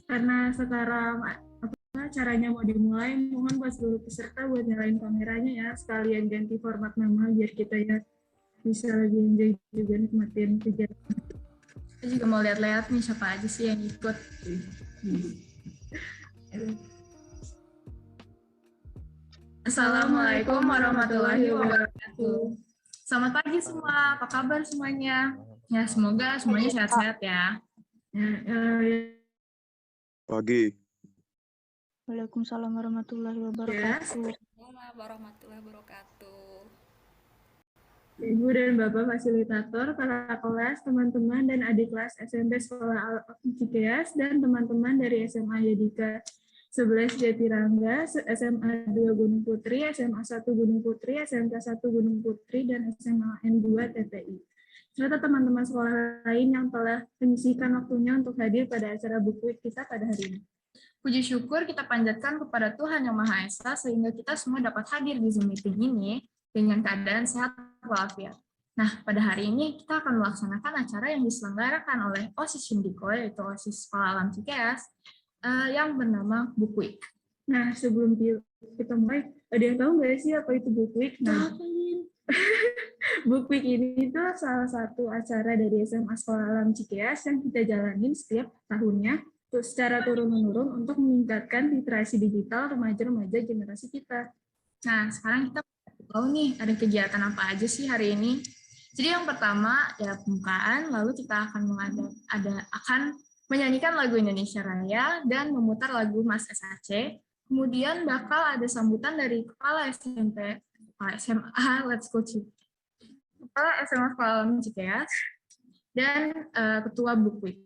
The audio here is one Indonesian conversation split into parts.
Karena sekarang caranya mau dimulai, mohon buat seluruh peserta buat nyalain kameranya ya, sekalian ganti format nama biar kita ya bisa lebih enjoy juga nikmatin kegiatan. Saya juga mau lihat-lihat nih siapa aja sih yang ikut. Assalamualaikum warahmatullahi wabarakatuh. Selamat pagi semua, apa kabar semuanya? Ya semoga semuanya sehat-sehat ya. Pagi. Waalaikumsalam warahmatullahi wabarakatuh. Waalaikumsalam warahmatullahi wabarakatuh. Ibu dan Bapak fasilitator, kakak kelas, teman-teman dan adik kelas SMP Sekolah Cikeas, dan teman-teman dari SMA Yadika 11 Jatirangga, SMA 2 Gunung Putri, SMA 1 Gunung Putri, SMK 1 Gunung Putri, dan SMA N2 TPI. Serta teman-teman sekolah lain yang telah menyisihkan waktunya untuk hadir pada acara buku kita pada hari ini. Puji syukur kita panjatkan kepada Tuhan Yang Maha Esa sehingga kita semua dapat hadir di Zoom meeting ini dengan keadaan sehat walafiat. Nah, pada hari ini kita akan melaksanakan acara yang diselenggarakan oleh OSIS Sindiko, yaitu OSIS Sekolah Alam Cikeas, yang bernama Book Week. Nah, sebelum kita mulai, ada yang tahu nggak sih apa itu Book Week? Nah, Book Week ini tuh salah satu acara dari SMA Sekolah Alam Cikeas yang kita jalanin setiap tahunnya secara turun-menurun untuk meningkatkan literasi digital remaja-remaja generasi kita. Nah, sekarang kita tahu nih ada kegiatan apa aja sih hari ini. Jadi yang pertama ya pembukaan, lalu kita akan akan menyanyikan lagu Indonesia Raya dan memutar lagu Mas SAC. Kemudian bakal ada sambutan dari Kepala SMP, Kepala SMA Let's Go Kepala SMA Sekolah Alam Cikeas dan Ketua Book Week.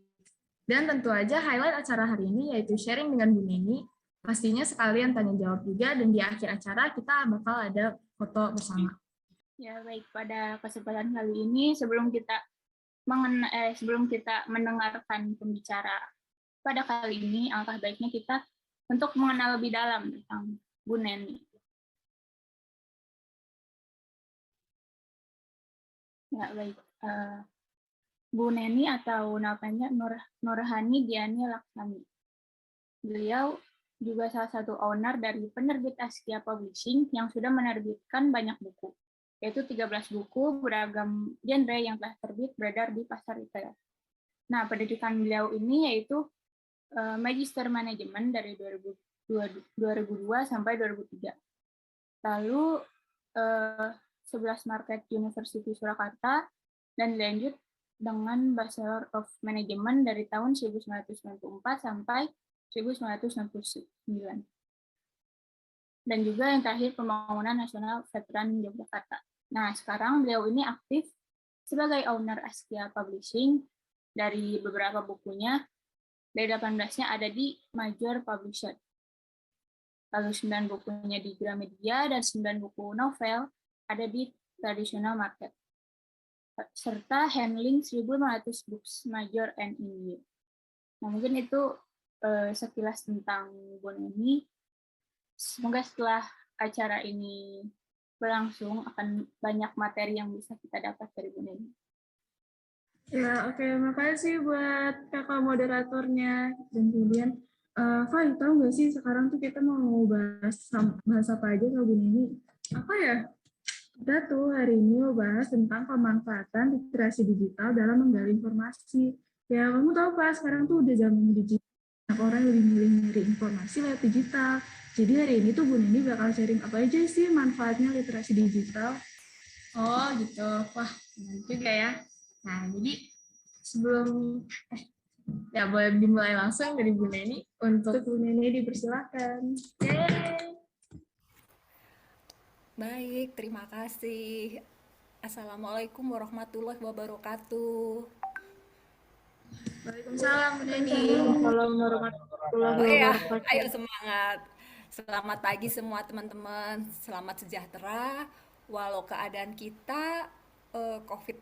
Dan tentu aja highlight acara hari ini yaitu sharing dengan Bu Neni. Pastinya sekalian tanya jawab juga dan di akhir acara kita bakal ada foto bersama. Ya baik, pada kesempatan kali ini sebelum kita mendengarkan pembicara pada kali ini, alangkah baiknya kita untuk mengenal lebih dalam tentang Bu Neni. Ya baik, Bu Neni atau namanya Nurhani Diani Laksami. Beliau juga salah satu owner dari penerbit Askia Publishing yang sudah menerbitkan banyak buku, yaitu 13 buku beragam genre yang telah terbit beredar di pasar retail. Nah, pendidikan beliau ini yaitu Magister Manajemen dari 2002 sampai 2003. Lalu 11 Market University Surakarta dan lanjut dengan Bachelor of Management dari tahun 1994 sampai 1999. Dan juga yang terakhir Pembangunan Nasional Veteran Yogyakarta. Nah, sekarang beliau ini aktif sebagai owner Askia Publishing. Dari beberapa bukunya, dari 18-nya ada di Major Publisher. Lalu 9 bukunya di Gramedia dan 9 buku novel ada di Traditional Market. Serta handling 1.500 books major and indie. Nah, mungkin itu sekilas tentang Bu Neni. Semoga setelah acara ini berlangsung akan banyak materi yang bisa kita dapat dari Bu Neni. Ya, oke. Makasih buat kakak moderatornya. Dan kemudian, Fai, tahu nggak sih sekarang tuh kita mau bahas apa aja sama Bu Neni? Apa ya? Kita tuh hari ini mau bahas tentang pemanfaatan literasi digital dalam menggali informasi. Ya, kamu tahu Pak, sekarang tuh udah zaman digital. Banyak orang yang lebih milih nyari informasi lewat digital. Jadi hari ini tuh Bu Neni bakal sharing apa aja sih manfaatnya literasi digital. Oh gitu, wah benar juga ya. Nah jadi sebelum ya boleh dimulai langsung dari Bu Neni. Untuk Bu Neni dipersilakan. Yeay. Baik, terima kasih. Assalamualaikum warahmatullahi wabarakatuh. Waalaikumsalam Bu Neni. Waalaikumsalam warahmatullahi wabarakatuh. Ayo semangat. Selamat pagi semua teman-teman. Selamat sejahtera. Walau keadaan kita COVID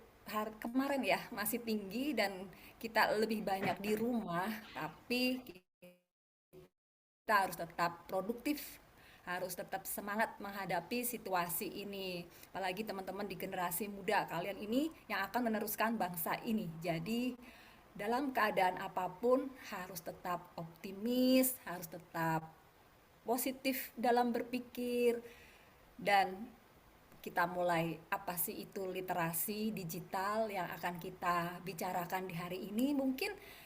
kemarin ya masih tinggi dan kita lebih banyak di rumah, tapi kita harus tetap produktif, harus tetap semangat menghadapi situasi ini. Apalagi teman-teman di generasi muda, kalian ini yang akan meneruskan bangsa ini. Jadi dalam keadaan apapun harus tetap optimis, harus tetap positif dalam berpikir, dan kita mulai apa sih itu literasi digital yang akan kita bicarakan di hari ini. Mungkin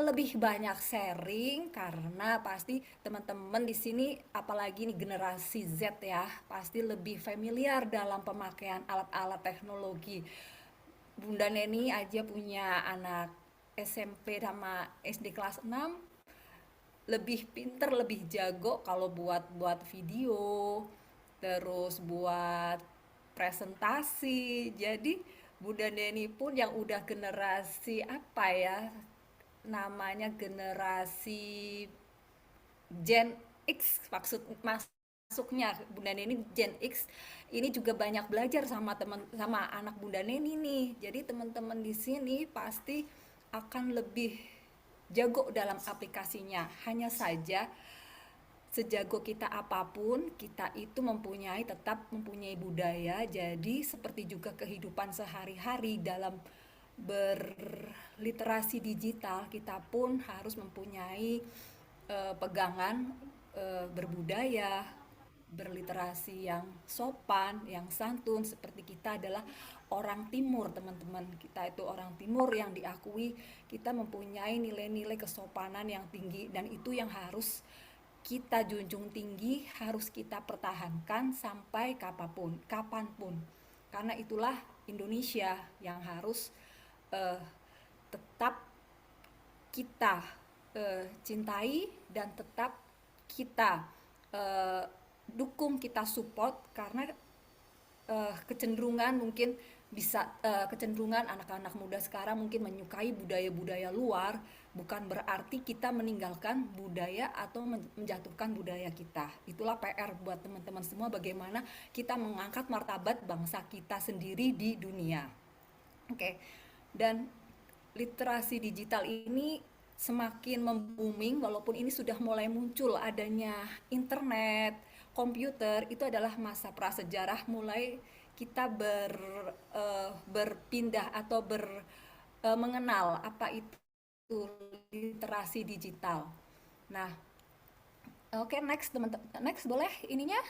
lebih banyak sharing karena pasti teman-teman di sini apalagi nih generasi Z ya, pasti lebih familiar dalam pemakaian alat-alat teknologi. Bunda Neni aja punya anak SMP sama SD kelas 6, lebih pinter, lebih jago kalau buat video, terus buat presentasi. Jadi Bunda Neni pun yang udah generasi apa ya, namanya generasi Gen X, masuknya Bunda Neni Gen X ini juga banyak belajar sama anak Bunda Neni nih. Jadi teman-teman di sini pasti akan lebih jago dalam aplikasinya. Hanya saja sejago kita apapun, kita itu tetap mempunyai budaya. Jadi seperti juga kehidupan sehari-hari dalam berliterasi digital, kita pun harus mempunyai pegangan berbudaya, berliterasi yang sopan, yang santun. Seperti kita adalah orang timur, teman-teman. Kita itu orang timur yang diakui, kita mempunyai nilai-nilai kesopanan yang tinggi, dan itu yang harus kita junjung tinggi, harus kita pertahankan sampai kapanpun. Karena itulah Indonesia yang harus tetap kita cintai dan tetap kita dukung, kita support, karena kecenderungan mungkin kecenderungan anak-anak muda sekarang mungkin menyukai budaya-budaya luar, bukan berarti kita meninggalkan budaya atau menjatuhkan budaya kita. Itulah PR buat teman-teman semua, bagaimana kita mengangkat martabat bangsa kita sendiri di dunia. Oke. Dan literasi digital ini semakin membooming, walaupun ini sudah mulai muncul adanya internet, komputer. Itu adalah masa prasejarah mulai kita berpindah atau mengenal apa itu literasi digital. Nah, oke, next teman-teman, next boleh ininya.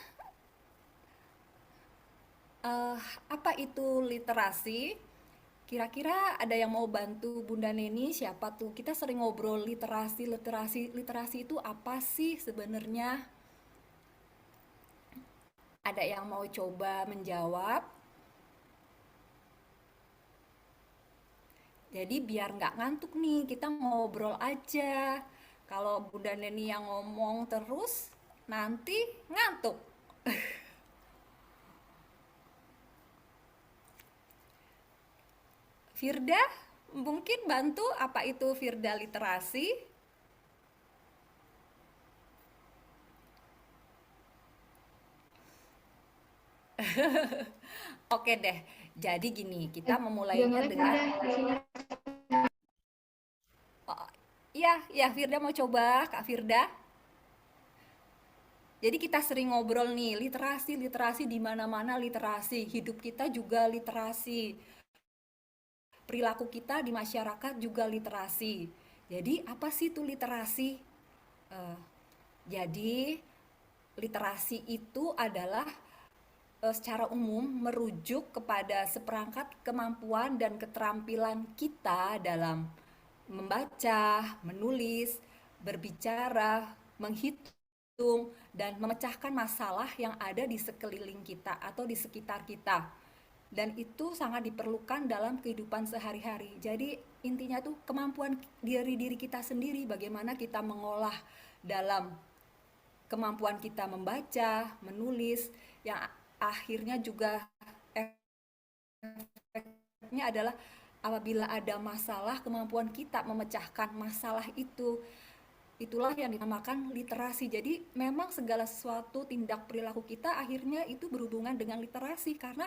Apa itu literasi? Kira-kira ada yang mau bantu Bunda Neni? Siapa tuh? Kita sering ngobrol literasi itu apa sih sebenarnya? Ada yang mau coba menjawab? Jadi biar nggak ngantuk nih, kita ngobrol aja. Kalau Bunda Neni yang ngomong terus, nanti ngantuk. Firda, mungkin bantu apa itu Firda literasi? Oke deh, jadi gini, kita memulainya dengan iya, Firda mau coba, Kak Firda. Jadi kita sering ngobrol nih, literasi di mana-mana literasi, hidup kita juga literasi, perilaku kita di masyarakat juga literasi. Jadi apa sih itu literasi? Jadi literasi itu adalah secara umum merujuk kepada seperangkat kemampuan dan keterampilan kita dalam membaca, menulis, berbicara, menghitung, dan memecahkan masalah yang ada di sekeliling kita atau di sekitar kita. Dan itu sangat diperlukan dalam kehidupan sehari-hari. Jadi intinya tuh kemampuan diri kita sendiri, bagaimana kita mengolah dalam kemampuan kita membaca, menulis, yang akhirnya juga efeknya adalah apabila ada masalah, kemampuan kita memecahkan masalah itu. Itulah yang dinamakan literasi. Jadi memang segala sesuatu tindak perilaku kita akhirnya itu berhubungan dengan literasi, karena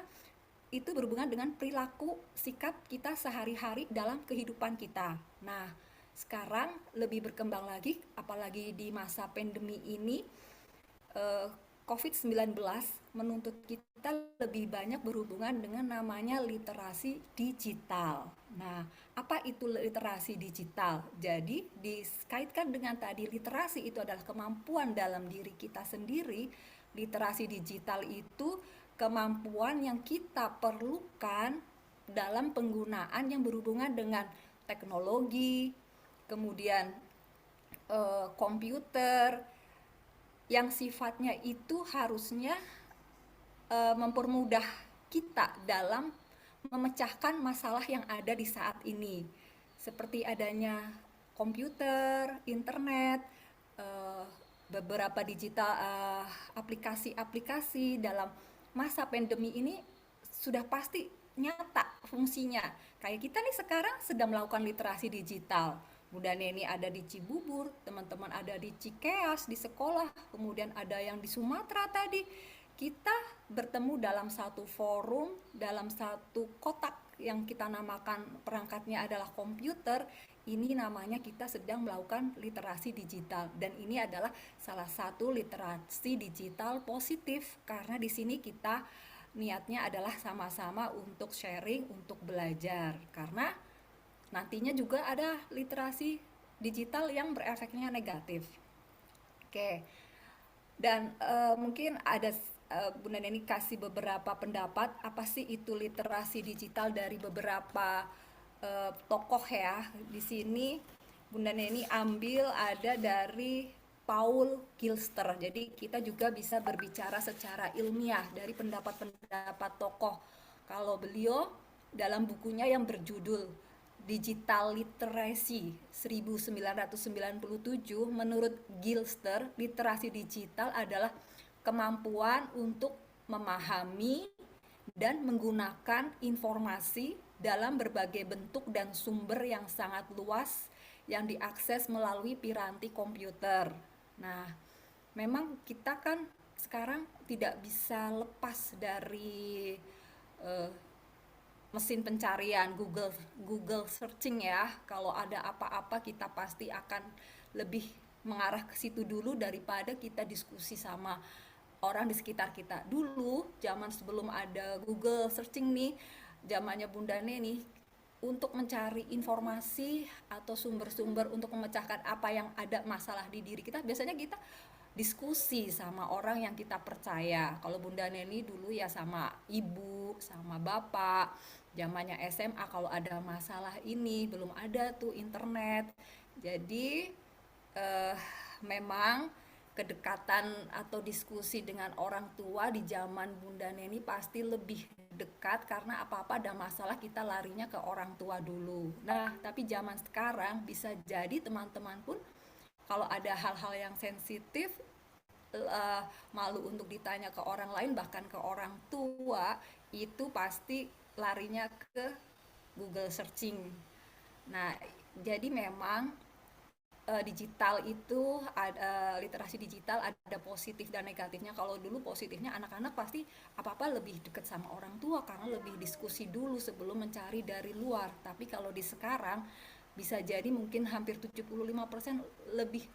itu berhubungan dengan perilaku sikap kita sehari-hari dalam kehidupan kita. Nah, sekarang lebih berkembang lagi, apalagi di masa pandemi ini, COVID-19 menuntut kita lebih banyak berhubungan dengan namanya literasi digital. Nah, apa itu literasi digital? Jadi, dikaitkan dengan tadi literasi itu adalah kemampuan dalam diri kita sendiri. Literasi digital itu kemampuan yang kita perlukan dalam penggunaan yang berhubungan dengan teknologi, kemudian komputer, yang sifatnya itu harusnya mempermudah kita dalam memecahkan masalah yang ada di saat ini, seperti adanya komputer, internet, beberapa digital aplikasi-aplikasi dalam masa pandemi ini sudah pasti nyata fungsinya. Kayak kita nih sekarang sedang melakukan literasi digital. Bunda Neni ada di Cibubur, teman-teman ada di Cikeas, di sekolah, kemudian ada yang di Sumatera tadi. Kita bertemu dalam satu forum, dalam satu kotak yang kita namakan perangkatnya adalah komputer. Ini namanya kita sedang melakukan literasi digital, dan ini adalah salah satu literasi digital positif karena di sini kita niatnya adalah sama-sama untuk sharing, untuk belajar, karena nantinya juga ada literasi digital yang berefeknya negatif. Oke, dan mungkin ada Bunda Neni kasih beberapa pendapat apa sih itu literasi digital dari beberapa tokoh ya. Di sini Bunda Neni ambil ada dari Paul Gilster. Jadi kita juga bisa berbicara secara ilmiah dari pendapat-pendapat tokoh. Kalau beliau dalam bukunya yang berjudul Digital Literacy 1997, menurut Gilster, literasi digital adalah kemampuan untuk memahami dan menggunakan informasi dalam berbagai bentuk dan sumber yang sangat luas yang diakses melalui piranti komputer. Nah, memang kita kan sekarang tidak bisa lepas dari mesin pencarian Google searching ya. Kalau ada apa-apa kita pasti akan lebih mengarah ke situ dulu daripada kita diskusi sama orang di sekitar kita. Dulu zaman sebelum ada Google searching nih, zamannya Bunda Neni, untuk mencari informasi atau sumber-sumber untuk memecahkan apa yang ada masalah di diri kita, biasanya kita diskusi sama orang yang kita percaya. Kalau Bunda Neni dulu ya sama ibu, sama bapak. Zamannya SMA kalau ada masalah ini belum ada tuh internet. Jadi memang kedekatan atau diskusi dengan orang tua di zaman Bunda Neni pasti lebih dekat karena apa-apa ada masalah kita larinya ke orang tua dulu. Nah, tapi zaman sekarang bisa jadi teman-teman pun kalau ada hal-hal yang sensitif malu untuk ditanya ke orang lain, bahkan ke orang tua, itu pasti larinya ke Google searching. Nah, jadi memang digital itu literasi digital ada positif dan negatifnya. Kalau dulu positifnya anak-anak pasti apa-apa lebih dekat sama orang tua karena lebih diskusi dulu sebelum mencari dari luar. Tapi kalau di sekarang bisa jadi mungkin hampir 75%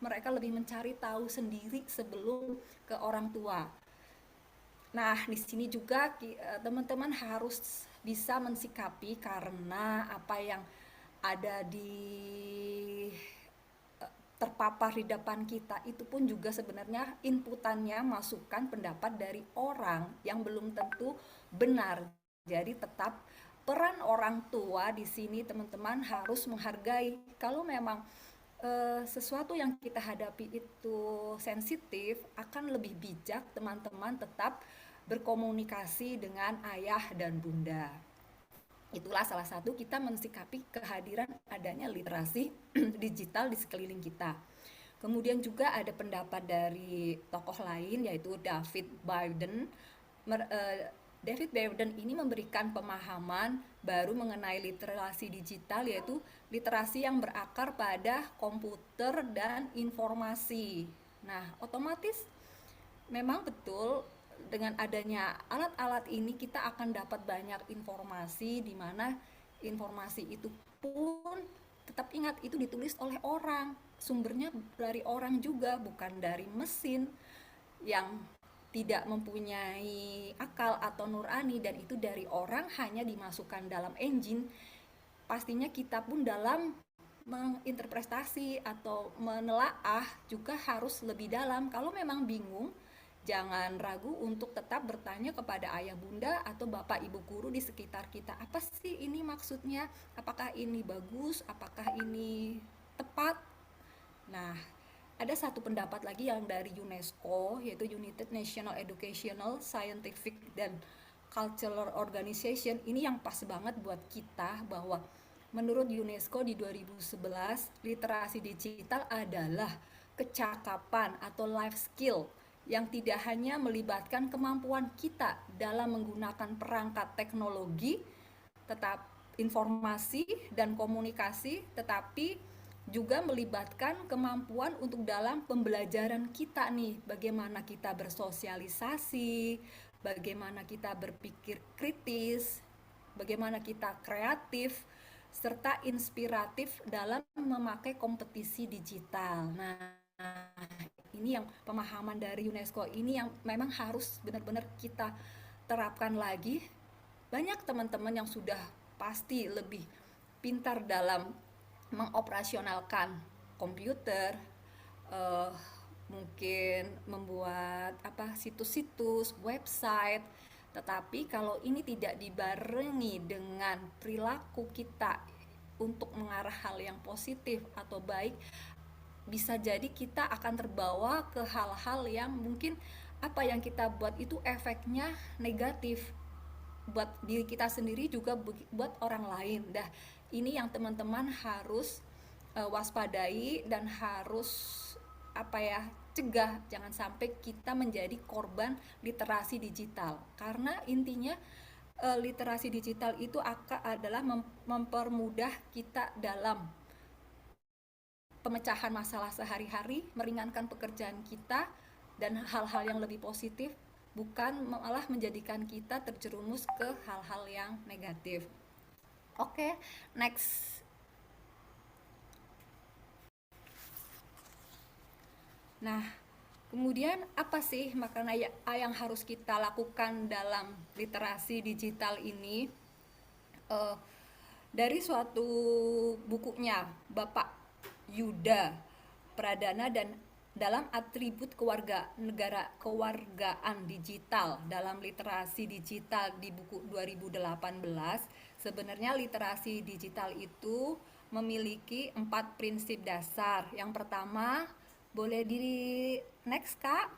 mereka lebih mencari tahu sendiri sebelum ke orang tua. Nah, di sini juga teman-teman harus bisa mensikapi karena apa yang ada terpapar di depan kita itu pun juga sebenarnya inputannya masukan pendapat dari orang yang belum tentu benar. Jadi tetap peran orang tua di sini teman-teman harus menghargai. Kalau memang sesuatu yang kita hadapi itu sensitif, akan lebih bijak teman-teman tetap berkomunikasi dengan ayah dan bunda. Itulah salah satu kita mensikapi kehadiran adanya literasi digital di sekeliling kita. Kemudian juga ada pendapat dari tokoh lain yaitu David Barden. David Barden ini memberikan pemahaman baru mengenai literasi digital, yaitu literasi yang berakar pada komputer dan informasi. Nah, otomatis memang betul dengan adanya alat-alat ini kita akan dapat banyak informasi, di mana informasi itu pun tetap ingat itu ditulis oleh orang, sumbernya dari orang juga, bukan dari mesin yang tidak mempunyai akal atau nurani, dan itu dari orang hanya dimasukkan dalam engine, pastinya kita pun dalam menginterpretasi atau menelaah juga harus lebih dalam. Kalau memang bingung, jangan ragu untuk tetap bertanya kepada ayah bunda atau bapak ibu guru di sekitar kita. Apa sih ini maksudnya? Apakah ini bagus? Apakah ini tepat? Nah, ada satu pendapat lagi yang dari UNESCO, yaitu United National Educational, Scientific, dan Cultural Organization. Ini yang pas banget buat kita, bahwa menurut UNESCO di 2011, literasi digital adalah kecakapan atau life skill yang tidak hanya melibatkan kemampuan kita dalam menggunakan perangkat teknologi, tetap informasi dan komunikasi, tetapi juga melibatkan kemampuan untuk dalam pembelajaran kita nih, bagaimana kita bersosialisasi, bagaimana kita berpikir kritis, bagaimana kita kreatif, serta inspiratif dalam memakai kompetisi digital. Nah, ini yang pemahaman dari UNESCO ini yang memang harus benar-benar kita terapkan lagi. Banyak teman-teman yang sudah pasti lebih pintar dalam mengoperasionalkan komputer, mungkin membuat situs-situs, website. Tetapi kalau ini tidak dibarengi dengan perilaku kita untuk mengarah hal yang positif atau baik, bisa jadi kita akan terbawa ke hal-hal yang mungkin apa yang kita buat itu efeknya negatif buat diri kita sendiri, juga buat orang lain. Ini yang teman-teman harus waspadai dan harus cegah, jangan sampai kita menjadi korban literasi digital. Karena intinya literasi digital itu adalah mempermudah kita dalam pemecahan masalah sehari-hari, meringankan pekerjaan kita, dan hal-hal yang lebih positif, bukan malah menjadikan kita terjerumus ke hal-hal yang negatif. Oke, next. Nah, kemudian apa sih makna yang harus kita lakukan dalam literasi digital ini? Dari suatu bukunya Bapak Yuda Pradana dan dalam atribut kewargaan digital dalam literasi digital di buku 2018, sebenarnya literasi digital itu memiliki 4 prinsip dasar. Yang pertama, boleh di next Kak.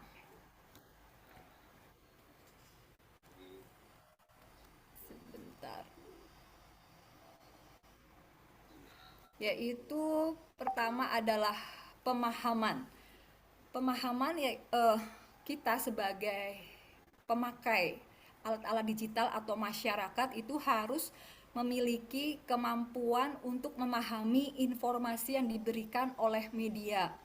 Sebentar. Yaitu pertama adalah pemahaman. Pemahaman kita sebagai pemakai alat-alat digital atau masyarakat itu harus memiliki kemampuan untuk memahami informasi yang diberikan oleh media,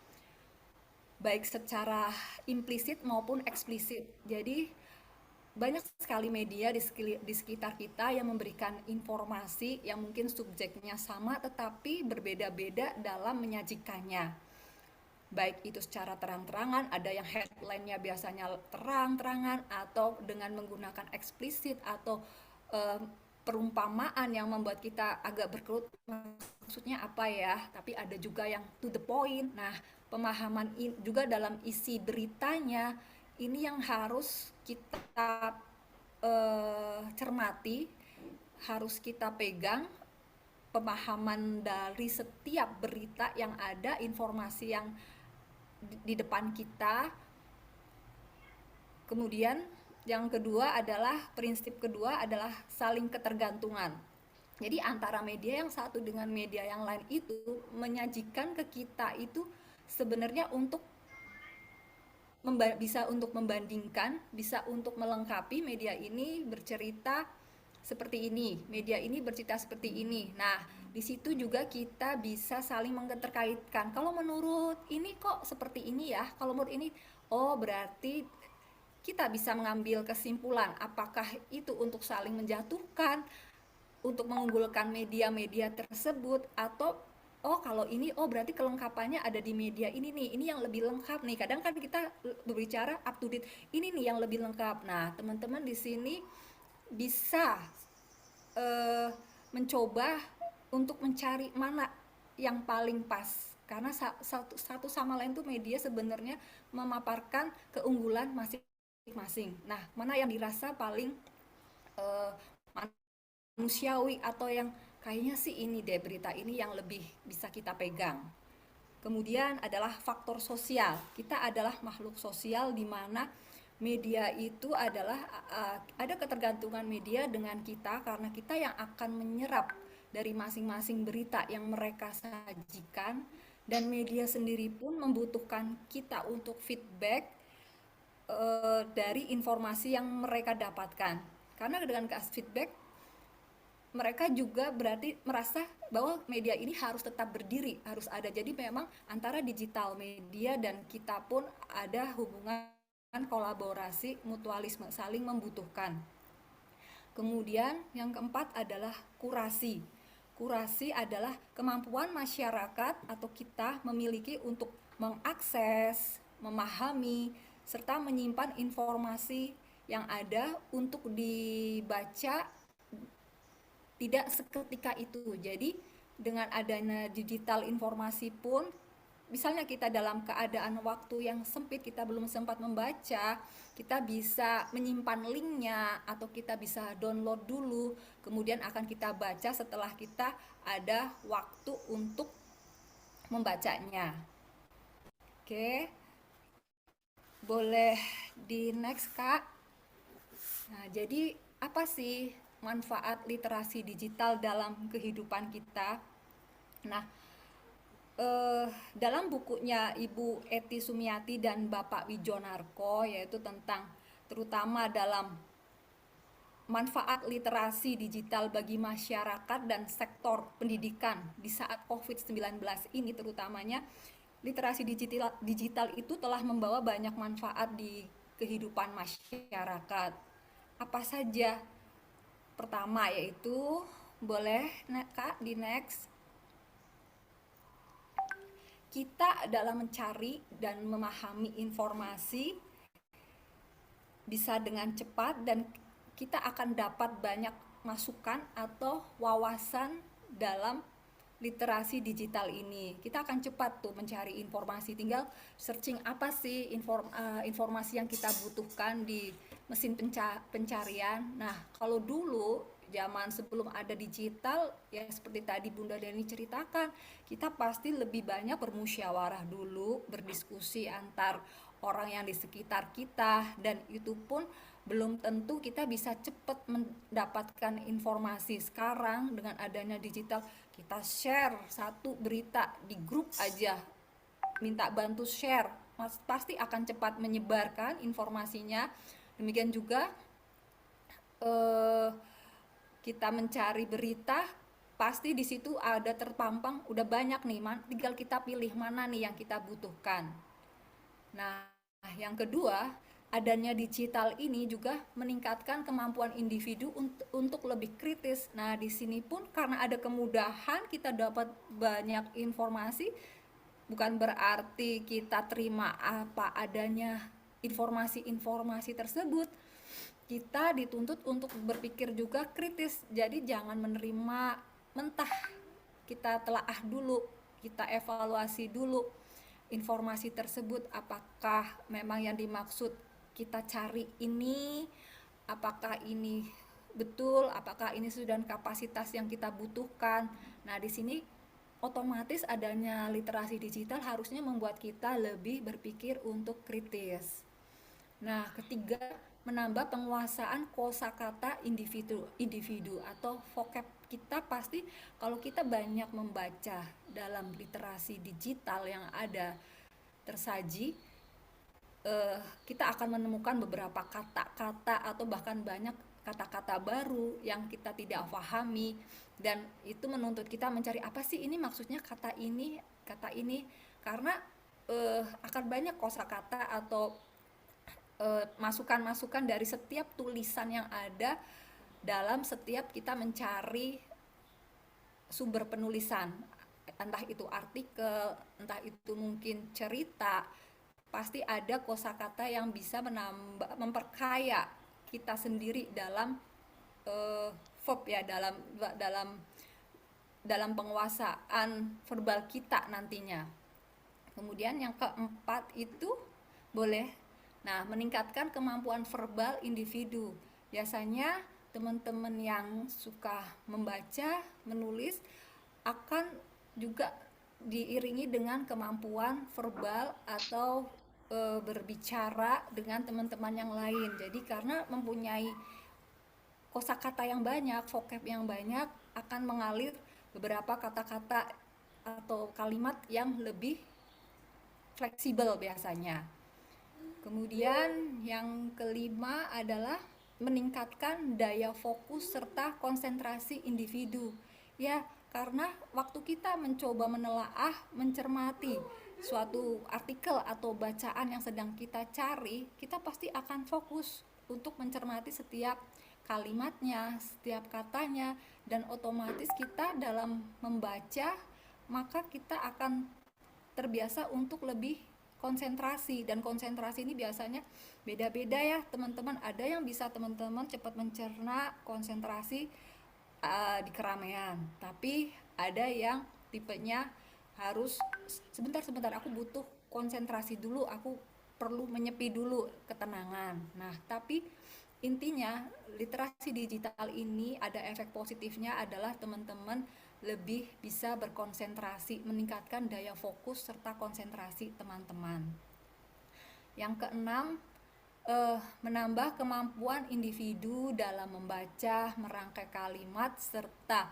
baik secara implisit maupun eksplisit. Jadi banyak sekali media di sekitar kita yang memberikan informasi yang mungkin subjeknya sama tetapi berbeda-beda dalam menyajikannya. Baik itu secara terang-terangan, ada yang headline-nya biasanya terang-terangan atau dengan menggunakan eksplisit atau perumpamaan yang membuat kita agak berkelut, maksudnya apa ya, tapi ada juga yang to the point. Nah, pemahaman juga dalam isi beritanya ini yang harus kita cermati, harus kita pegang pemahaman dari setiap berita yang ada, informasi yang di depan kita. Kemudian yang kedua adalah prinsip kedua adalah saling ketergantungan. Jadi antara media yang satu dengan media yang lain itu menyajikan ke kita itu sebenarnya untuk bisa untuk membandingkan, bisa untuk melengkapi. Media ini bercerita seperti ini, media ini bercerita seperti ini. Nah, di situ juga kita bisa saling menterkaitkan. Kalau menurut ini kok seperti ini ya, kalau menurut ini, oh berarti kita bisa mengambil kesimpulan apakah itu untuk saling menjatuhkan, untuk mengunggulkan media-media tersebut, atau oh kalau ini, oh berarti kelengkapannya ada di media ini nih, ini yang lebih lengkap nih. Kadang kan kita berbicara up to date, ini nih yang lebih lengkap. Nah, teman-teman di sini bisa eh, mencoba untuk mencari mana yang paling pas. Karena satu sama lain tuh media sebenarnya memaparkan keunggulan masing-masing. Nah, mana yang dirasa paling eh, manusiawi atau yang kayaknya sih ini deh berita ini yang lebih bisa kita pegang. Kemudian adalah faktor sosial. Kita adalah makhluk sosial di mana media itu adalah ada ketergantungan media dengan kita karena kita yang akan menyerap dari masing-masing berita yang mereka sajikan, dan media sendiri pun membutuhkan kita untuk feedback dari informasi yang mereka dapatkan. Karena dengan kasih feedback mereka juga berarti merasa bahwa media ini harus tetap berdiri, harus ada. Jadi memang antara digital media dan kita pun ada hubungan kolaborasi, mutualisme, saling membutuhkan. Kemudian yang keempat adalah kurasi. Kurasi adalah kemampuan masyarakat atau kita memiliki untuk mengakses, memahami, serta menyimpan informasi yang ada untuk dibaca tidak seketika itu. Jadi dengan adanya digital informasi pun, misalnya kita dalam keadaan waktu yang sempit, kita belum sempat membaca, kita bisa menyimpan linknya atau kita bisa download dulu, kemudian akan kita baca setelah kita ada waktu untuk membacanya. Oke, boleh di next Kak. Nah, jadi apa sih manfaat literasi digital dalam kehidupan kita? Nah, dalam bukunya Ibu Eti Sumiati dan Bapak Wijonarko, yaitu tentang terutama dalam manfaat literasi digital bagi masyarakat dan sektor pendidikan di saat COVID-19 ini, terutamanya literasi digital itu telah membawa banyak manfaat di kehidupan masyarakat. Apa saja? Pertama yaitu, boleh Kak di next. Kita dalam mencari dan memahami informasi bisa dengan cepat, dan kita akan dapat banyak masukan atau wawasan dalam literasi digital ini. Kita akan cepat tuh mencari informasi, tinggal searching apa sih informasi yang kita butuhkan di mesin pencarian. Nah, kalau dulu zaman sebelum ada digital, ya seperti tadi Bunda Deni ceritakan, kita pasti lebih banyak bermusyawarah dulu, berdiskusi antar orang yang di sekitar kita, dan itu pun belum tentu kita bisa cepat mendapatkan informasi. Sekarang dengan adanya digital, kita share satu berita di grup aja, minta bantu share, pasti akan cepat menyebarkan informasinya. Demikian juga kita mencari berita, pasti di situ ada terpampang, udah banyak nih, tinggal kita pilih mana nih yang kita butuhkan. Nah, yang kedua, adanya digital ini juga meningkatkan kemampuan individu untuk lebih kritis. Nah, di sini pun karena ada kemudahan kita dapat banyak informasi, bukan berarti kita terima apa adanya informasi-informasi tersebut. Kita dituntut untuk berpikir juga kritis. Jadi jangan menerima mentah. Kita telaah dulu, kita evaluasi dulu informasi tersebut, apakah memang yang dimaksud kita cari ini, apakah ini betul, apakah ini sudah kapasitas yang kita butuhkan. Nah, di sini otomatis adanya literasi digital harusnya membuat kita lebih berpikir untuk kritis. Nah, ketiga, menambah penguasaan kosakata individu atau vocab. Kita pasti kalau kita banyak membaca dalam literasi digital yang ada tersaji, kita akan menemukan beberapa kata-kata atau bahkan banyak kata-kata baru yang kita tidak pahami, dan itu menuntut kita mencari apa sih ini maksudnya kata ini, karena akan banyak kosakata atau masukan-masukan dari setiap tulisan yang ada dalam setiap kita mencari sumber penulisan. entah itu artikel, entah itu mungkin cerita, pasti ada kosakata yang bisa memperkaya kita sendiri dalam verb ya, dalam dalam penguasaan verbal kita nantinya. Kemudian yang keempat itu boleh, nah, meningkatkan kemampuan verbal individu. Biasanya teman-teman yang suka membaca, menulis akan juga diiringi dengan kemampuan verbal atau berbicara dengan teman-teman yang lain. Jadi karena mempunyai kosakata yang banyak, vocab yang banyak, akan mengalir beberapa kata-kata atau kalimat yang lebih fleksibel biasanya. Kemudian yang kelima adalah meningkatkan daya fokus serta konsentrasi individu. Ya, karena waktu kita mencoba menelaah, mencermati suatu artikel atau bacaan yang sedang kita cari, kita pasti akan fokus untuk mencermati setiap kalimatnya, setiap katanya, dan otomatis kita dalam membaca, maka kita akan terbiasa untuk lebih konsentrasi. Dan konsentrasi ini biasanya beda-beda ya teman-teman. Ada yang bisa teman-teman cepat mencerna konsentrasi di keramaian, tapi ada yang tipenya harus sebentar aku butuh konsentrasi dulu, aku perlu menyepi dulu ketenangan. Nah, tapi intinya literasi digital ini ada efek positifnya adalah teman-teman lebih bisa berkonsentrasi, meningkatkan daya fokus serta konsentrasi teman-teman. Yang keenam, menambah kemampuan individu dalam membaca, merangkai kalimat, serta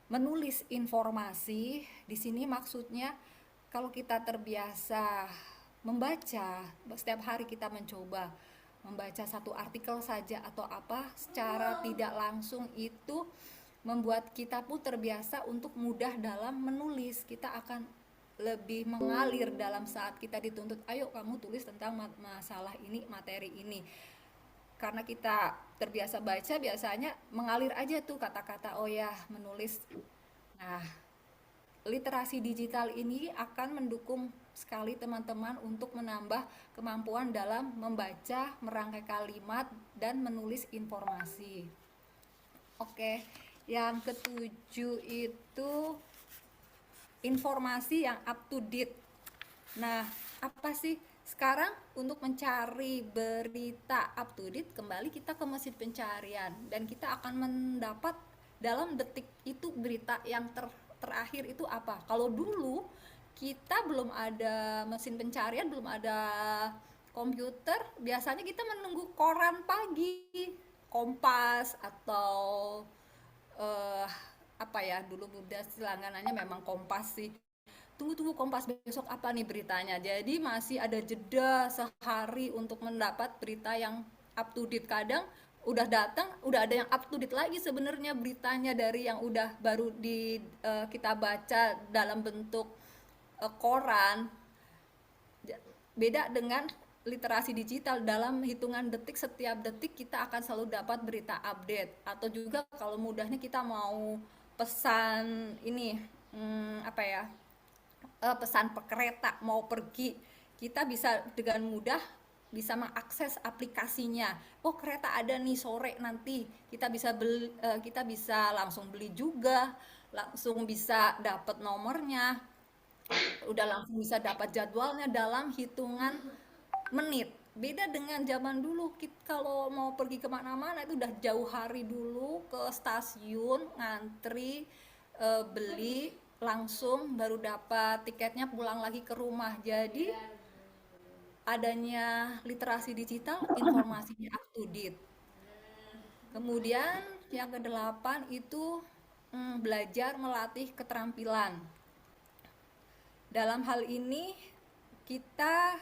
menulis informasi. Di sini maksudnya kalau kita terbiasa membaca, setiap hari kita mencoba membaca satu artikel saja atau apa, secara tidak langsung itu membuat kita pun terbiasa untuk mudah dalam menulis. Kita akan lebih mengalir dalam saat kita dituntut, ayo kamu tulis tentang masalah ini, materi ini. Karena kita terbiasa baca, biasanya mengalir aja tuh kata-kata, oh ya, menulis. Nah, literasi digital ini akan mendukung sekali teman-teman untuk menambah kemampuan dalam membaca, merangkai kalimat, dan menulis informasi. Oke, yang ketujuh itu informasi yang up to date. Nah, apa sih sekarang untuk mencari berita up to date, kembali kita ke mesin pencarian dan kita akan mendapat dalam detik itu berita yang terakhir itu apa. Kalau dulu kita belum ada mesin pencarian, belum ada komputer, biasanya kita menunggu koran pagi, Kompas atau apa ya, dulu udah langganannya memang Kompas sih. Tunggu Kompas besok apa nih beritanya. Jadi masih ada jeda sehari untuk mendapat berita yang up to date. Kadang udah datang, udah ada yang up to date lagi sebenarnya beritanya dari yang udah baru kita baca dalam bentuk koran. Beda dengan literasi digital, dalam hitungan detik, setiap detik kita akan selalu dapat berita update. Atau juga kalau mudahnya kita mau pesan ini apa ya, pesan kereta mau pergi, kita bisa dengan mudah bisa mengakses aplikasinya. Oh, kereta ada nih sore nanti, kita bisa beli, kita bisa langsung beli juga, langsung bisa dapat nomornya, udah langsung bisa dapat jadwalnya dalam hitungan menit. Beda dengan zaman dulu, kita kalau mau pergi kemana-mana itu udah jauh hari dulu ke stasiun ngantri, beli langsung baru dapat tiketnya, pulang lagi ke rumah. Jadi adanya literasi digital, informasinya up to date. Kemudian yang kedelapan itu belajar melatih keterampilan. Dalam hal ini kita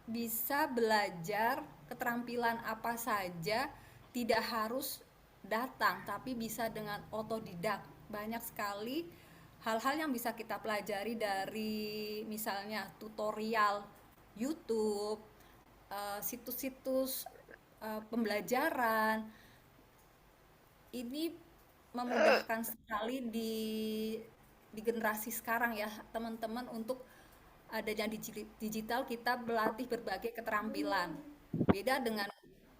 bisa belajar keterampilan apa saja, tidak harus datang, tapi bisa dengan otodidak. Banyak sekali hal-hal yang bisa kita pelajari dari misalnya tutorial YouTube, situs-situs pembelajaran. Ini memudahkan sekali di generasi sekarang ya teman-teman, untuk adanya digital kita berlatih berbagai keterampilan. Beda dengan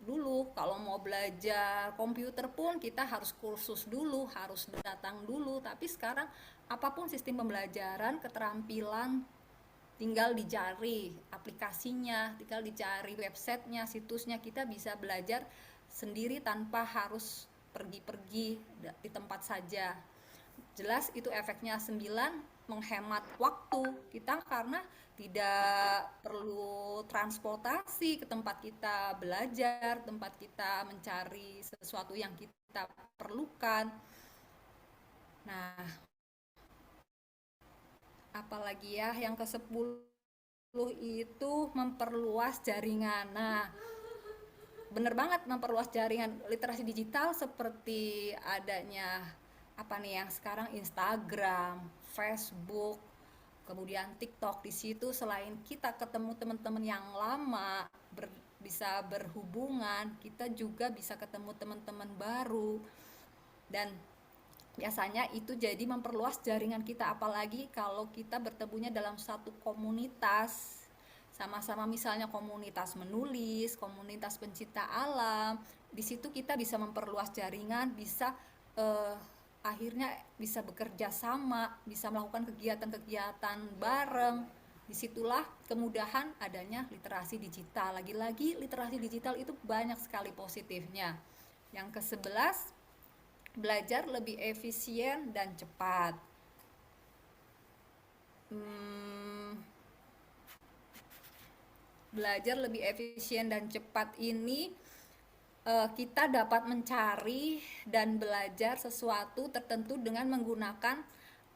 dulu, kalau mau belajar komputer pun kita harus kursus dulu, harus datang dulu. Tapi sekarang apapun sistem pembelajaran, keterampilan tinggal dicari aplikasinya, tinggal dicari websitenya, situsnya, kita bisa belajar sendiri tanpa harus pergi-pergi di tempat saja. Jelas itu efeknya 9, menghemat waktu kita karena tidak perlu transportasi ke tempat kita belajar, tempat kita mencari sesuatu yang kita perlukan. Nah, apalagi ya yang ke-10 itu memperluas jaringan. Nah, bener banget, memperluas jaringan. Literasi digital seperti adanya apa nih yang sekarang Instagram, Facebook, kemudian TikTok. Di situ selain kita ketemu teman-teman yang lama, bisa berhubungan, kita juga bisa ketemu teman-teman baru. Dan biasanya itu jadi memperluas jaringan kita, apalagi kalau kita bertemunya dalam satu komunitas, sama-sama misalnya komunitas menulis, komunitas pencinta alam. Di situ kita bisa memperluas jaringan, bisa akhirnya bisa bekerja sama, bisa melakukan kegiatan-kegiatan bareng. Disitulah kemudahan adanya literasi digital. Lagi-lagi literasi digital itu banyak sekali positifnya. Yang ke-11, belajar lebih efisien dan cepat. Belajar lebih efisien dan cepat ini kita dapat mencari dan belajar sesuatu tertentu dengan menggunakan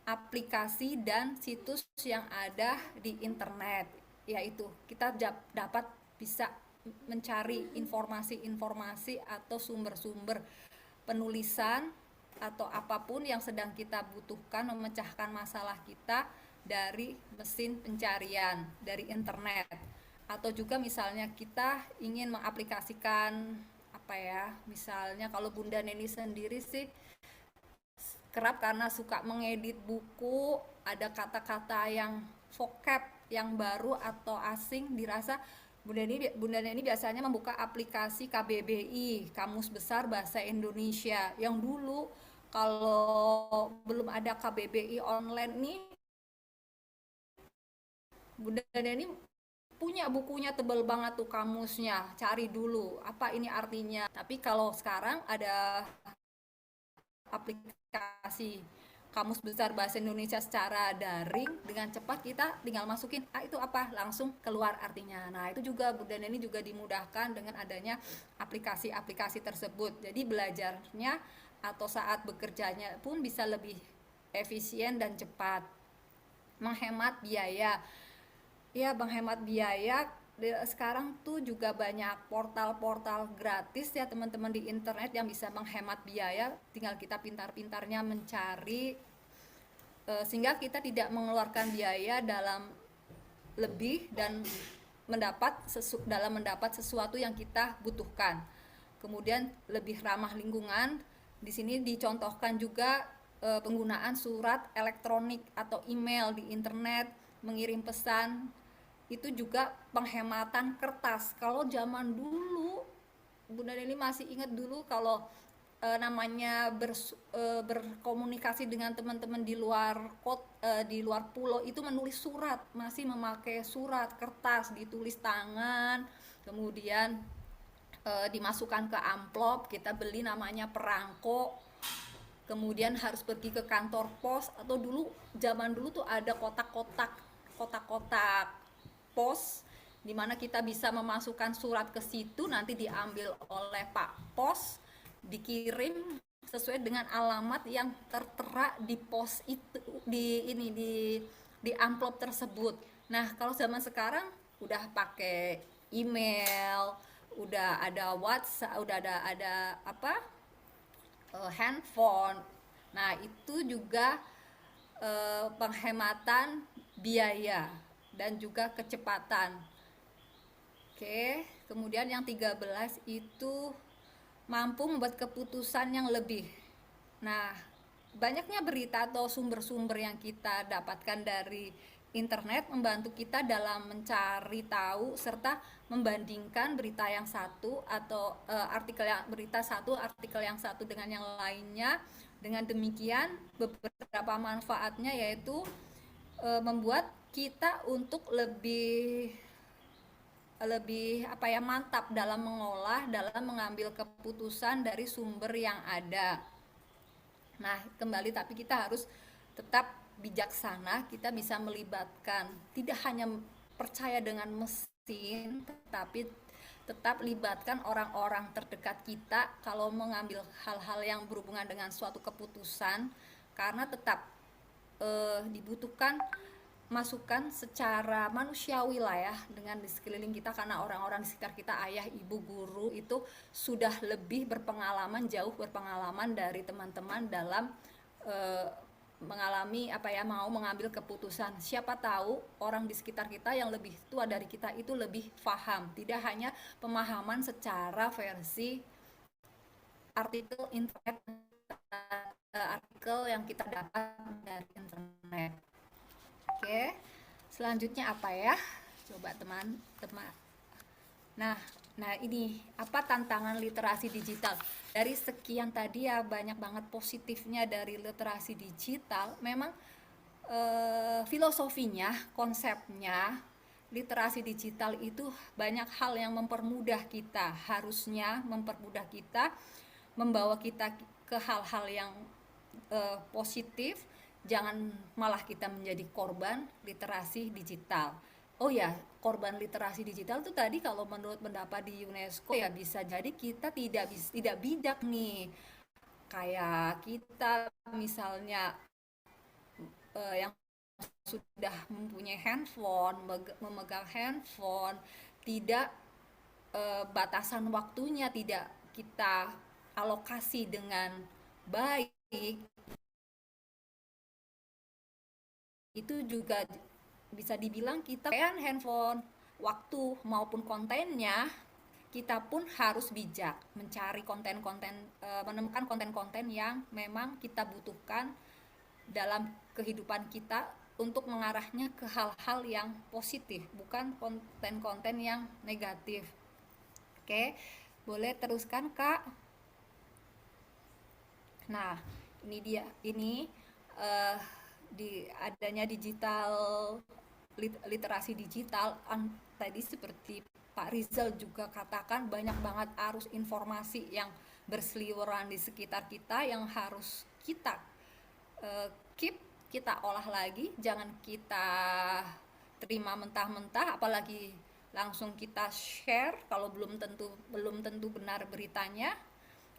aplikasi dan situs yang ada di internet. Yaitu kita dapat bisa mencari informasi-informasi atau sumber-sumber penulisan atau apapun yang sedang kita butuhkan, memecahkan masalah kita dari mesin pencarian, dari internet. Atau juga misalnya kita ingin mengaplikasikan apa ya, misalnya kalau Bunda Neni sendiri sih kerap karena suka mengedit buku, ada kata-kata yang vocab yang baru atau asing, dirasa Bunda Neni biasanya membuka aplikasi KBBI, Kamus Besar Bahasa Indonesia, yang dulu kalau belum ada KBBI online nih, Bunda Neni punya bukunya tebal banget tuh kamusnya, cari dulu apa ini artinya. Tapi kalau sekarang ada aplikasi Kamus Besar Bahasa Indonesia secara daring, dengan cepat kita tinggal masukin itu apa, langsung keluar artinya. Nah, itu juga Bunda Neni juga dimudahkan dengan adanya aplikasi-aplikasi tersebut. Jadi belajarnya atau saat bekerjanya pun bisa lebih efisien dan cepat. Menghemat biaya. Ya, menghemat biaya. Sekarang tuh juga banyak portal-portal gratis ya teman-teman di internet yang bisa menghemat biaya, tinggal kita pintar-pintarnya mencari sehingga kita tidak mengeluarkan biaya dalam lebih dan mendapat sesuatu yang kita butuhkan. Kemudian lebih ramah lingkungan. Di sini dicontohkan juga penggunaan surat elektronik atau email di internet, mengirim pesan. Itu juga penghematan kertas. Kalau zaman dulu, Bunda Neni masih ingat dulu kalau namanya berkomunikasi dengan teman-teman di luar pulau itu menulis surat, masih memakai surat kertas, ditulis tangan, kemudian dimasukkan ke amplop, kita beli namanya perangko, kemudian harus pergi ke kantor pos, atau zaman dulu tuh ada kotak-kotak pos di mana kita bisa memasukkan surat ke situ, nanti diambil oleh Pak Pos, dikirim sesuai dengan alamat yang tertera di pos itu, di amplop tersebut. Nah, kalau zaman sekarang udah pakai email, udah ada WhatsApp, udah ada handphone. Nah, itu juga penghematan biaya dan juga kecepatan. Oke, kemudian yang 13 itu mampu membuat keputusan yang lebih. Nah, banyaknya berita atau sumber-sumber yang kita dapatkan dari internet membantu kita dalam mencari tahu serta membandingkan berita yang satu atau artikel yang satu dengan yang lainnya. Dengan demikian beberapa manfaatnya yaitu membuat kita untuk lebih mantap dalam mengolah, dalam mengambil keputusan dari sumber yang ada. Nah, kembali tapi kita harus tetap bijaksana, kita bisa melibatkan, tidak hanya percaya dengan mesin, tetapi tetap libatkan orang-orang terdekat kita kalau mengambil hal-hal yang berhubungan dengan suatu keputusan, karena tetap dibutuhkan masukan secara manusiawi lah ya dengan di sekeliling kita, karena orang-orang di sekitar kita, ayah, ibu, guru itu sudah lebih berpengalaman, jauh berpengalaman dari teman-teman dalam mengalami mau mengambil keputusan. Siapa tahu orang di sekitar kita yang lebih tua dari kita itu lebih paham, tidak hanya pemahaman secara versi artikel internet, artikel yang kita dapat dari internet. Oke, selanjutnya apa ya? Coba teman-teman. Nah ini apa tantangan literasi digital? Dari sekian tadi ya banyak banget positifnya dari literasi digital. Memang filosofinya, konsepnya literasi digital itu banyak hal yang mempermudah kita, harusnya mempermudah kita, membawa kita ke hal-hal yang positif. Jangan malah kita menjadi korban literasi digital. Oh ya, korban literasi digital itu tadi kalau menurut pendapat di UNESCO ya bisa jadi kita tidak bijak nih. Kayak kita misalnya yang sudah mempunyai handphone, memegang handphone, tidak batasan waktunya tidak kita alokasi dengan baik, itu juga bisa dibilang kita handphone, waktu maupun kontennya. Kita pun harus bijak mencari konten-konten, menemukan konten-konten yang memang kita butuhkan dalam kehidupan kita untuk mengarahnya ke hal-hal yang positif, bukan konten-konten yang negatif. Oke, boleh teruskan Kak. Nah, ini dia, ini adanya digital, literasi digital tadi seperti Pak Rizal juga katakan, banyak banget arus informasi yang berseliweran di sekitar kita yang harus kita kita olah lagi, jangan kita terima mentah-mentah, apalagi langsung kita share kalau belum tentu benar beritanya,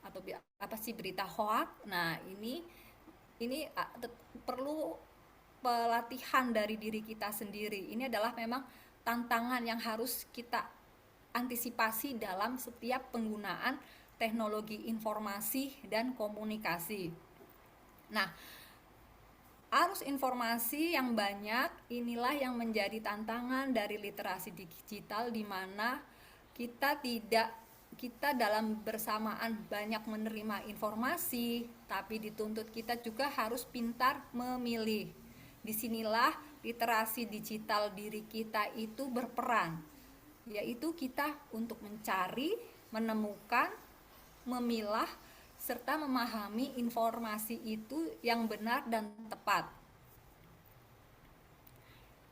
atau apa sih berita hoax. Nah, ini perlu pelatihan dari diri kita sendiri. Ini adalah memang tantangan yang harus kita antisipasi dalam setiap penggunaan teknologi informasi dan komunikasi. Nah, arus informasi yang banyak inilah yang menjadi tantangan dari literasi digital, di mana kita dalam bersamaan banyak menerima informasi, tapi dituntut kita juga harus pintar memilih. Disinilah literasi digital diri kita itu berperan, yaitu kita untuk mencari, menemukan, memilah, serta memahami informasi itu yang benar dan tepat.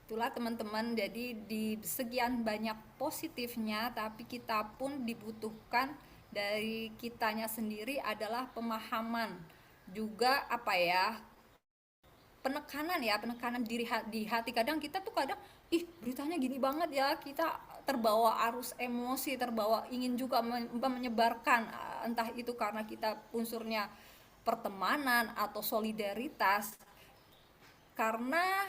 Itulah teman-teman, jadi di sekian banyak positifnya, tapi kita pun dibutuhkan dari kitanya sendiri adalah pemahaman juga penekanan diri di hati. Kadang kita tuh beritanya gini banget ya, kita terbawa arus emosi, terbawa ingin juga menyebarkan, entah itu karena kita unsurnya pertemanan atau solidaritas, karena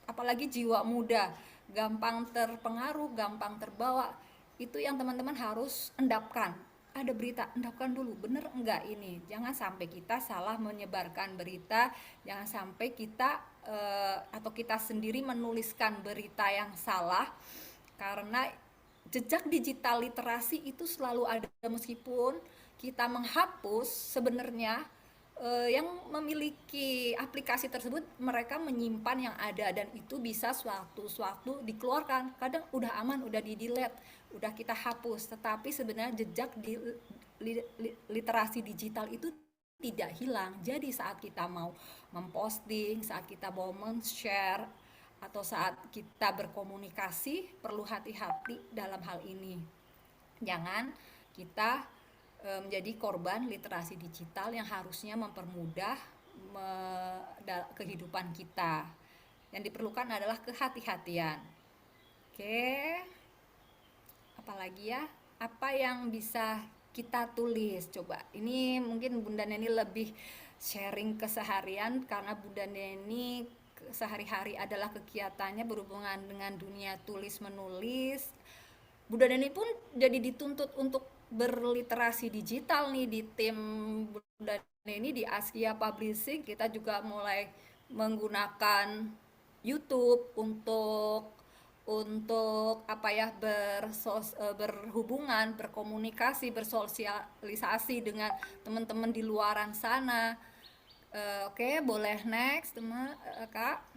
apalagi jiwa muda gampang terpengaruh, gampang terbawa. Itu yang teman-teman harus endapkan. Ada berita, endapkan dulu, bener enggak ini. Jangan sampai kita salah menyebarkan berita, jangan sampai kita atau kita sendiri menuliskan berita yang salah, karena jejak digital literasi itu selalu ada. Meskipun kita menghapus, sebenarnya yang memiliki aplikasi tersebut mereka menyimpan yang ada dan itu bisa sewaktu-sewaktu dikeluarkan. Kadang udah aman, udah di delete, udah kita hapus, tetapi sebenarnya jejak di literasi digital itu tidak hilang. Jadi saat kita mau memposting, saat kita mau men-share, atau saat kita berkomunikasi perlu hati-hati dalam hal ini. Jangan kita menjadi korban literasi digital yang harusnya mempermudah kehidupan kita. Yang diperlukan adalah kehati-hatian. Oke, apalagi ya? Apa yang bisa kita tulis? Coba, ini mungkin Bunda Neni lebih sharing keseharian karena Bunda Neni sehari-hari adalah kegiatannya berhubungan dengan dunia tulis menulis. Bunda Neni pun jadi dituntut untuk berliterasi digital nih di tim Bunda Neni di Askia Publishing. Kita juga mulai menggunakan YouTube untuk apa ya, berhubungan, berkomunikasi, bersosialisasi dengan teman-teman di luaran sana. Oke, boleh next teman Kak.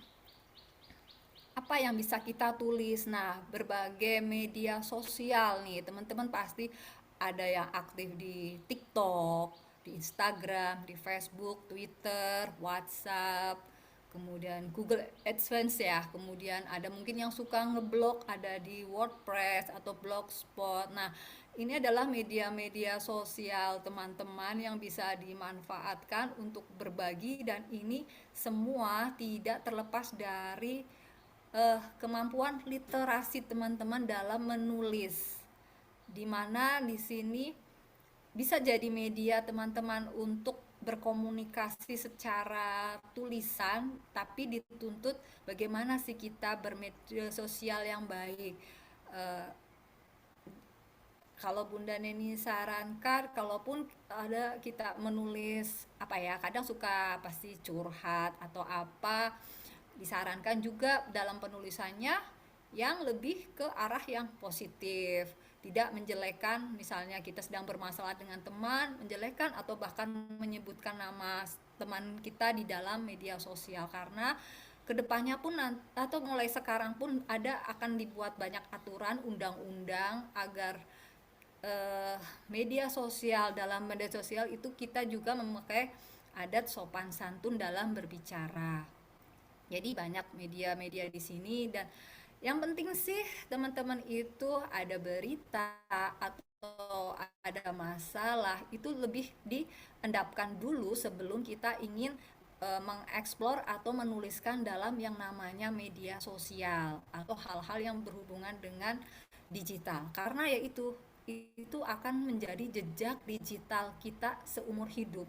Apa yang bisa kita tulis? Nah, berbagai media sosial nih, teman-teman pasti ada yang aktif di TikTok, di Instagram, di Facebook, Twitter, WhatsApp, kemudian Google AdSense ya, kemudian ada mungkin yang suka ngeblog, ada di WordPress atau Blogspot. Nah, ini adalah media-media sosial teman-teman yang bisa dimanfaatkan untuk berbagi dan ini semua tidak terlepas dari kemampuan literasi teman-teman dalam menulis, dimana di sini bisa jadi media teman-teman untuk berkomunikasi secara tulisan, tapi dituntut bagaimana sih kita bermedia sosial yang baik. Kalau Bunda Neni sarankan, kalaupun ada kita menulis apa ya, kadang suka pasti curhat atau apa, disarankan juga dalam penulisannya yang lebih ke arah yang positif, tidak menjelekan. Misalnya kita sedang bermasalah dengan teman, menjelekan atau bahkan menyebutkan nama teman kita di dalam media sosial, karena kedepannya pun atau mulai sekarang pun akan dibuat banyak aturan undang-undang agar dalam media sosial itu kita juga memakai adat sopan santun dalam berbicara. Jadi banyak media-media di sini dan yang penting sih teman-teman itu ada berita atau ada masalah itu lebih diendapkan dulu sebelum kita ingin mengeksplor atau menuliskan dalam yang namanya media sosial atau hal-hal yang berhubungan dengan digital, karena yaitu akan menjadi jejak digital kita seumur hidup.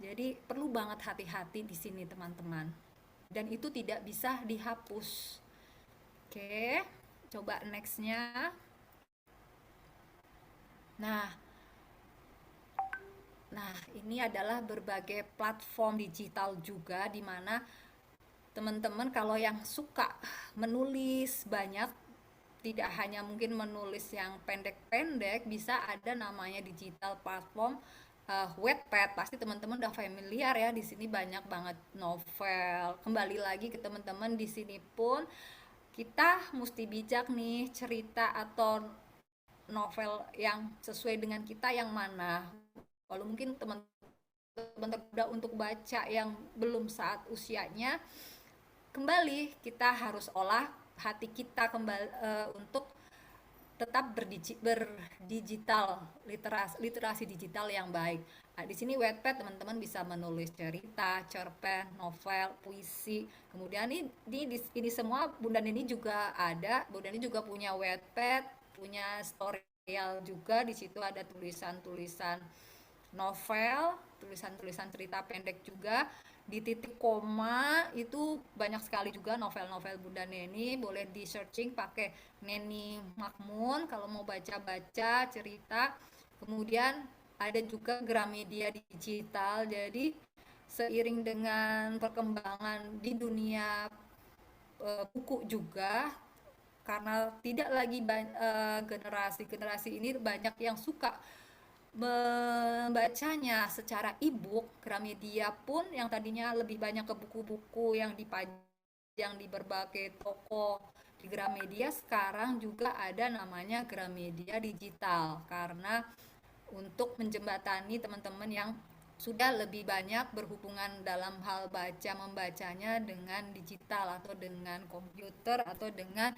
Jadi perlu banget hati-hati di sini teman-teman. Dan itu tidak bisa dihapus. Oke, coba nextnya. Nah, ini adalah berbagai platform digital juga, di mana teman-teman kalau yang suka menulis banyak, tidak hanya mungkin menulis yang pendek-pendek, bisa ada namanya digital platform Wattpad. Pasti teman-teman udah familiar ya, di sini banyak banget novel. Kembali lagi ke teman-teman, di sini pun kita mesti bijak nih, cerita atau novel yang sesuai dengan kita yang mana. Kalau mungkin teman-teman tergoda untuk baca yang belum saat usianya, kembali kita harus olah hati kita kembali untuk tetap berdigital, literasi digital yang baik. Nah, di sini Wattpad teman-teman bisa menulis cerita, cerpen, novel, puisi. Kemudian ini semua Bunda Neni juga ada. Bunda Neni juga punya Wattpad, punya storyal juga. Di situ ada tulisan-tulisan novel, tulisan-tulisan cerita pendek juga. Di titik koma itu banyak sekali juga novel-novel Bunda Neni, boleh di searching pakai Neni Makmun kalau mau baca-baca cerita. Kemudian ada juga Gramedia digital, jadi seiring dengan perkembangan di dunia buku juga, karena tidak lagi generasi ini banyak yang suka membacanya secara e-book, Gramedia pun yang tadinya lebih banyak ke buku-buku yang dipajang di berbagai toko di Gramedia, sekarang juga ada namanya Gramedia Digital, karena untuk menjembatani teman-teman yang sudah lebih banyak berhubungan dalam hal membacanya dengan digital atau dengan komputer atau dengan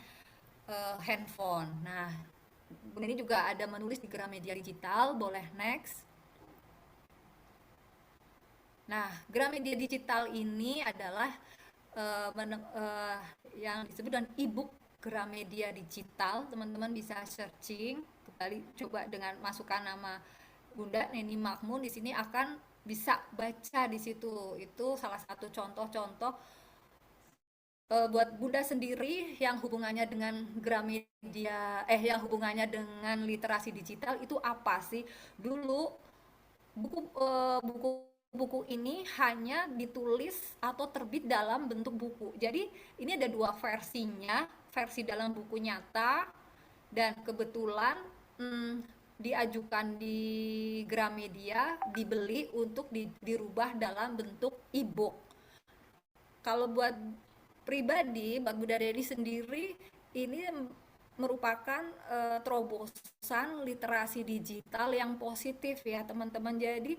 handphone. Nah, Bunda ini juga ada menulis di Gramedia Digital, boleh next. Nah, Gramedia Digital ini adalah yang disebut dengan e-book Gramedia Digital. Teman-teman bisa searching, kembali coba dengan masukkan nama Bunda Neni Makmun, di sini akan bisa baca di situ. Itu salah satu contoh-contoh buat Bunda sendiri yang hubungannya dengan Gramedia, yang hubungannya dengan literasi digital itu apa sih? Dulu buku ini hanya ditulis atau terbit dalam bentuk buku. Jadi ini ada dua versinya, versi dalam buku nyata dan kebetulan diajukan di Gramedia, dibeli untuk dirubah dalam bentuk e-book. Kalau buat pribadi, buat Bunda Deni sendiri, ini merupakan terobosan literasi digital yang positif ya teman-teman. Jadi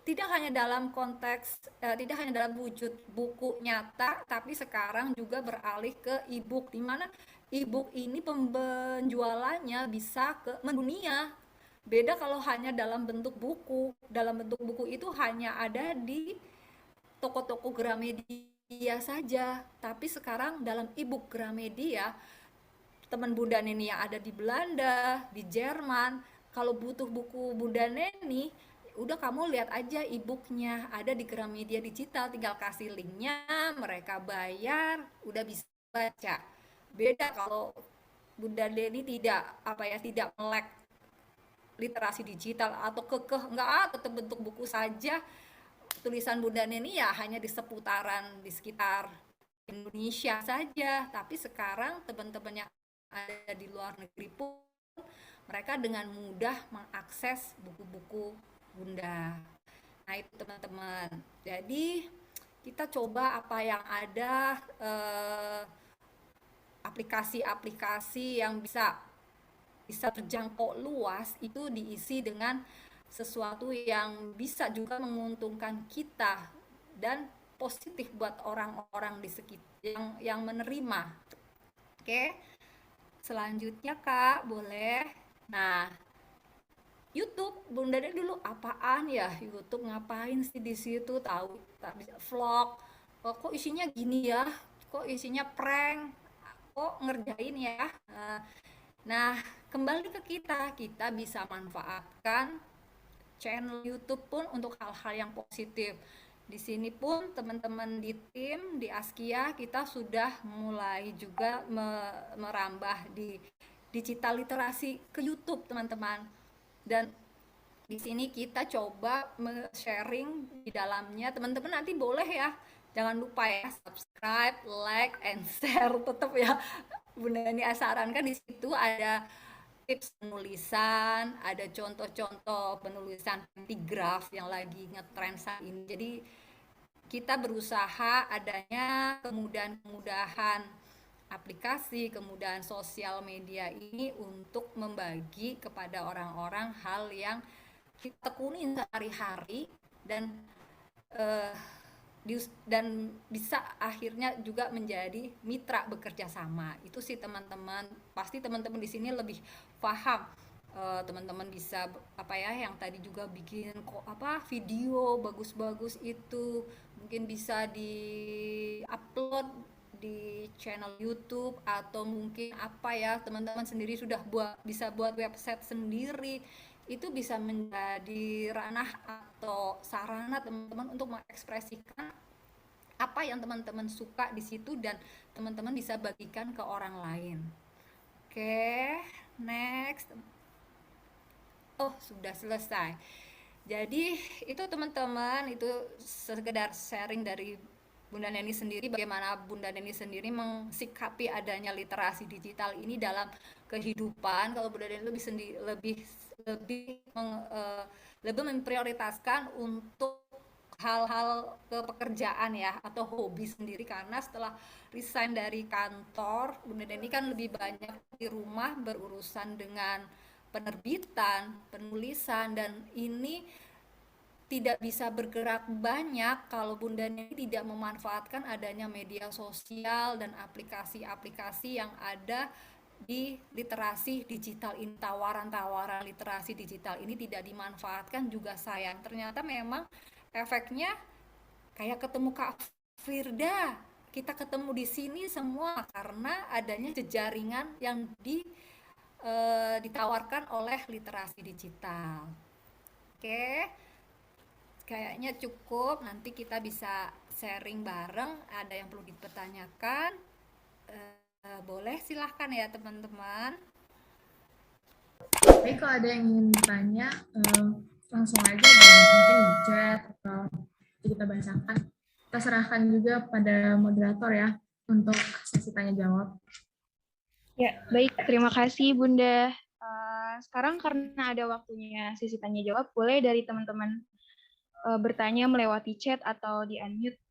tidak hanya dalam konteks, tidak hanya dalam wujud buku nyata, tapi sekarang juga beralih ke e-book, di mana e-book ini penjualannya bisa mendunia. Beda kalau hanya dalam bentuk buku. Dalam bentuk buku itu hanya ada di toko-toko Gramedia saja, tapi sekarang dalam e-book Gramedia, teman Bunda Neni yang ada di Belanda, di Jerman, kalau butuh buku Bunda Neni, udah kamu lihat aja e-booknya ada di Gramedia Digital, tinggal kasih linknya, mereka bayar, udah bisa baca. Beda kalau Bunda Neni tidak melek literasi digital atau tetap bentuk buku saja. Tulisan Bunda Neni ya hanya di seputaran di sekitar Indonesia saja, tapi sekarang teman-teman yang ada di luar negeri pun mereka dengan mudah mengakses buku-buku Bunda. Nah itu teman-teman, jadi kita coba apa yang ada, aplikasi-aplikasi yang bisa terjangkau luas itu diisi dengan sesuatu yang bisa juga menguntungkan kita dan positif buat orang-orang di sekitar yang menerima. Oke, selanjutnya Kak, boleh. Nah, YouTube, Bunda Deni dulu apaan ya? YouTube ngapain sih di situ? Tahu vlog. Kok isinya gini ya? Kok isinya prank? Kok ngerjain ya? Nah, kembali ke kita bisa manfaatkan channel YouTube pun untuk hal-hal yang positif. Di sini pun teman-teman di tim di Askia kita sudah mulai juga merambah di digital literasi ke YouTube teman-teman. Dan di sini kita coba sharing di dalamnya. Teman-teman nanti boleh ya, jangan lupa ya subscribe, like, and share tetap ya. Bunda Neni sarankan di situ ada tips penulisan, ada contoh-contoh penulisan pentigraf yang lagi ngetrend saat ini. Jadi kita berusaha adanya kemudahan aplikasi, kemudahan sosial media ini untuk membagi kepada orang-orang hal yang kita tekuni sehari-hari dan bisa akhirnya juga menjadi mitra bekerja sama. Itu sih teman-teman, pasti teman-teman di sini lebih paham. Teman-teman bisa yang tadi juga bikin video bagus-bagus itu mungkin bisa di-upload di channel YouTube atau mungkin teman-teman sendiri sudah bisa buat website sendiri. Itu bisa menjadi ranah atau sarana teman-teman untuk mengekspresikan apa yang teman-teman suka di situ dan teman-teman bisa bagikan ke orang lain. Oke, next. Oh, sudah selesai. Jadi itu teman-teman, itu sekedar sharing dari Bunda Neni sendiri, bagaimana Bunda Neni sendiri mensikapi adanya literasi digital ini dalam kehidupan. Kalau Bunda Neni lebih lebih lebih memprioritaskan untuk hal-hal pekerjaan ya atau hobi sendiri, karena setelah resign dari kantor Bunda Neni kan lebih banyak di rumah berurusan dengan penerbitan, penulisan, dan ini tidak bisa bergerak banyak kalau Bunda Neni tidak memanfaatkan adanya media sosial dan aplikasi-aplikasi yang ada di literasi digital ini. Tawaran-tawaran literasi digital ini tidak dimanfaatkan juga sayang. Ternyata memang efeknya kayak ketemu Kak Firda, kita ketemu di sini semua karena adanya jejaringan yang ditawarkan oleh literasi digital. Oke, kayaknya cukup. Nanti kita bisa sharing bareng. Ada yang perlu dipertanyakan? Boleh, silahkan ya teman-teman. Baik, kalau ada yang ingin bertanya, langsung aja, mungkin di chat atau kita bacakan. Kita serahkan juga pada moderator ya untuk sesi tanya jawab. Ya, baik. Terima kasih Bunda. Sekarang karena ada waktunya sesi tanya jawab, boleh dari teman-teman bertanya melewati chat atau di unmute.